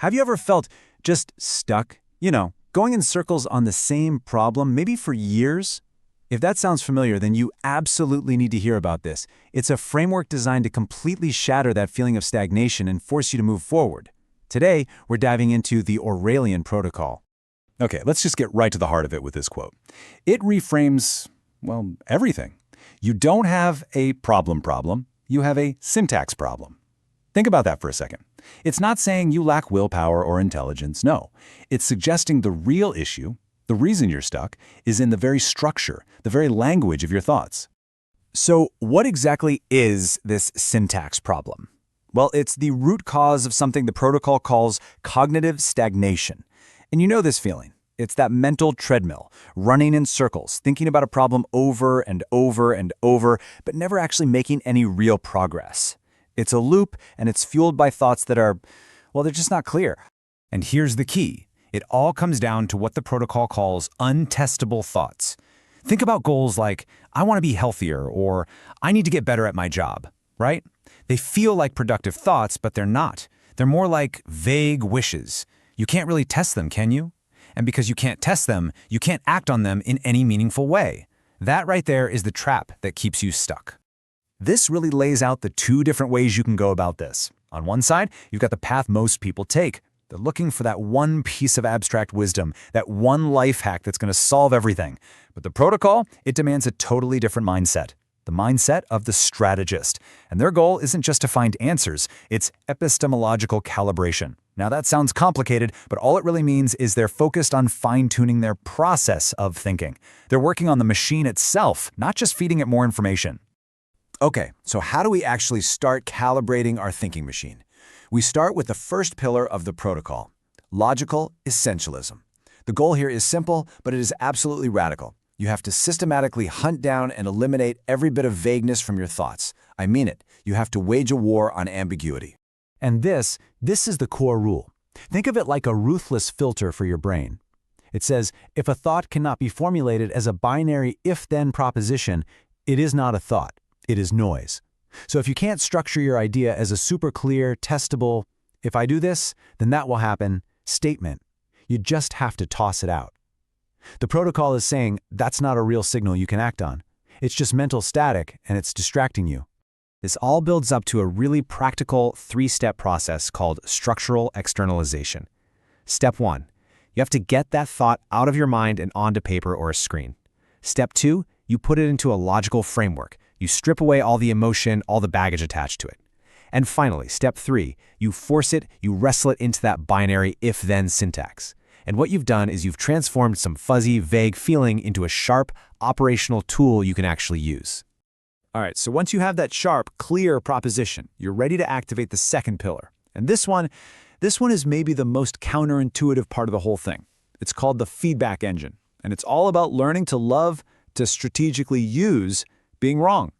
Have you ever felt just stuck? Going in circles on the same problem, maybe for years? If that sounds familiar, then you absolutely need to hear about this. It's a framework designed to completely shatter that feeling of stagnation and force you to move forward. Today, we're diving into the Aurelian Protocol. Okay, let's just get right to the heart of it with this quote. It reframes, well, everything. You don't have a problem, you have a syntax problem. Think about that for a second. It's not saying you lack willpower or intelligence, no. It's suggesting the real issue, the reason you're stuck, is in the very structure, the very language of your thoughts. So what exactly is this syntax problem? Well, it's the root cause of something the protocol calls cognitive stagnation. And you know this feeling. It's that mental treadmill, running in circles, thinking about a problem over and over and over, but never actually making any real progress. It's a loop, and it's fueled by thoughts that are, well, they're just not clear. And here's the key. It all comes down to what the protocol calls untestable thoughts. Think about goals like, I want to be healthier, or I need to get better at my job, right? They feel like productive thoughts, but they're not. They're more like vague wishes. You can't really test them, can you? And because you can't test them, you can't act on them in any meaningful way. That right there is the trap that keeps you stuck. This really lays out the two different ways you can go about this. On one side, you've got the path most people take. They're looking for that one piece of abstract wisdom, that one life hack that's going to solve everything. But the protocol, it demands a totally different mindset. The mindset of the strategist. And their goal isn't just to find answers, it's epistemological calibration. Now that sounds complicated, but all it really means is they're focused on fine-tuning their process of thinking. They're working on the machine itself, not just feeding it more information. Okay, so how do we actually start calibrating our thinking machine? We start with the first pillar of the protocol, logical essentialism. The goal here is simple, but it is absolutely radical. You have to systematically hunt down and eliminate every bit of vagueness from your thoughts. I mean it. You have to wage a war on ambiguity. And this is the core rule. Think of it like a ruthless filter for your brain. It says, if a thought cannot be formulated as a binary if-then proposition, it is not a thought. It is noise. So if you can't structure your idea as a super clear, testable, if I do this, then that will happen, statement, you just have to toss it out. The protocol is saying that's not a real signal you can act on. It's just mental static, and it's distracting you. This all builds up to a really practical three-step process called structural externalization. Step 1, you have to get that thought out of your mind and onto paper or a screen. Step 2, you put it into a logical framework. You strip away all the emotion, all the baggage attached to it. And finally, step 3, you force it, you wrestle it into that binary if-then syntax. And what you've done is you've transformed some fuzzy, vague feeling into a sharp, operational tool you can actually use. All right, so once you have that sharp, clear proposition, you're ready to activate the second pillar. And this one is maybe the most counterintuitive part of the whole thing. It's called the feedback engine, and it's all about learning to love, to strategically use being wrong.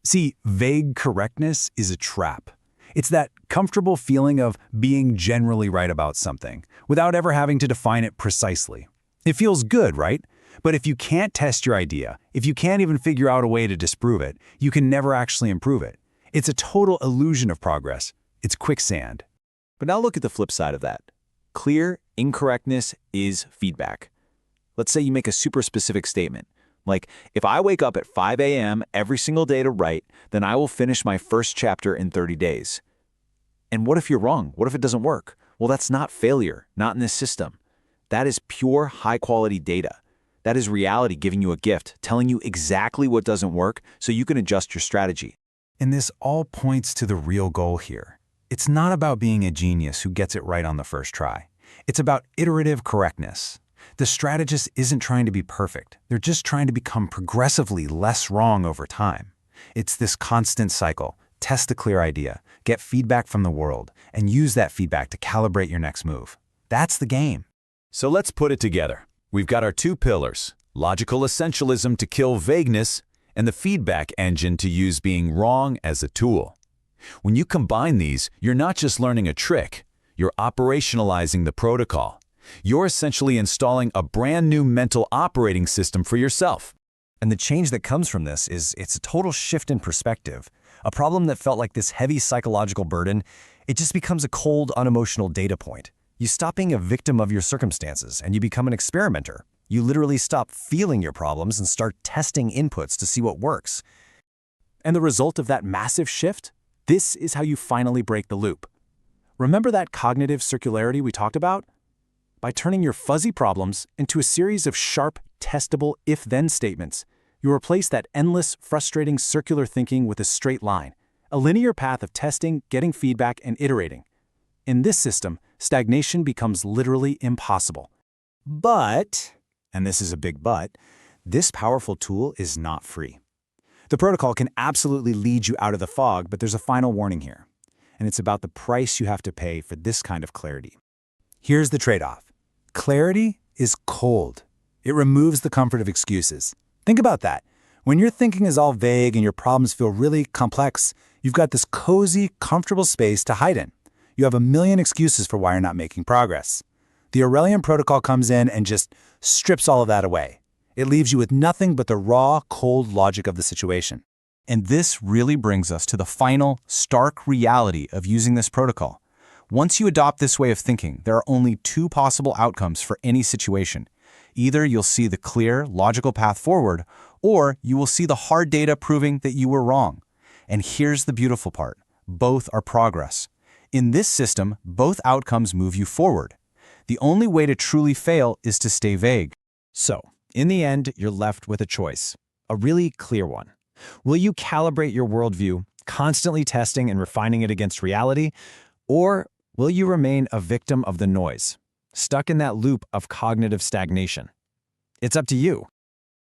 See, vague correctness is a trap. It's that comfortable feeling of being generally right about something, without ever having to define it precisely. It feels good, right? But if you can't test your idea, if you can't even figure out a way to disprove it, you can never actually improve it. It's a total illusion of progress. It's quicksand. But now look at the flip side of that. Clear incorrectness is feedback. Let's say you make a super specific statement. Like, if I wake up at 5 a.m. every single day to write, then I will finish my first chapter in 30 days. And what if you're wrong? What if it doesn't work? Well, that's not failure, not in this system. That is pure high-quality data. That is reality giving you a gift, telling you exactly what doesn't work so you can adjust your strategy. And this all points to the real goal here. It's not about being a genius who gets it right on the first try. It's about iterative correctness. The strategist isn't trying to be perfect. They're just trying to become progressively less wrong over time. It's this constant cycle. Test a clear idea, get feedback from the world, and use that feedback to calibrate your next move. That's the game. So let's put it together. We've got our two pillars, logical essentialism to kill vagueness, and the feedback engine to use being wrong as a tool. When you combine these, you're not just learning a trick, you're operationalizing the protocol. You're essentially installing a brand new mental operating system for yourself. And the change that comes from this is it's a total shift in perspective. A problem that felt like this heavy psychological burden, It just becomes a cold, unemotional data point. You stop being a victim of your circumstances and you become an experimenter. You literally stop feeling your problems and start testing inputs to see what works. And the result of that massive shift? This is how you finally break the loop. Remember that cognitive circularity we talked about? By turning your fuzzy problems into a series of sharp, testable if-then statements, you replace that endless, frustrating circular thinking with a straight line, a linear path of testing, getting feedback, and iterating. In this system, stagnation becomes literally impossible. But, and this is a big but, this powerful tool is not free. The protocol can absolutely lead you out of the fog, but there's a final warning here, and it's about the price you have to pay for this kind of clarity. Here's the trade-off. Clarity is cold. It removes the comfort of excuses. Think about that. When your thinking is all vague and your problems feel really complex, you've got this cozy, comfortable space to hide in. You have a million excuses for why you're not making progress. The Aurelian Protocol comes in and just strips all of that away. It leaves you with nothing but the raw, cold logic of the situation. And this really brings us to the final, stark reality of using this protocol. Once you adopt this way of thinking, there are only two possible outcomes for any situation. Either you'll see the clear, logical path forward, or you will see the hard data proving that you were wrong. And here's the beautiful part. Both are progress. In this system, both outcomes move you forward. The only way to truly fail is to stay vague. So, in the end, you're left with a choice, a really clear one. Will you calibrate your worldview, constantly testing and refining it against reality, or will you remain a victim of the noise, stuck in that loop of cognitive stagnation? It's up to you.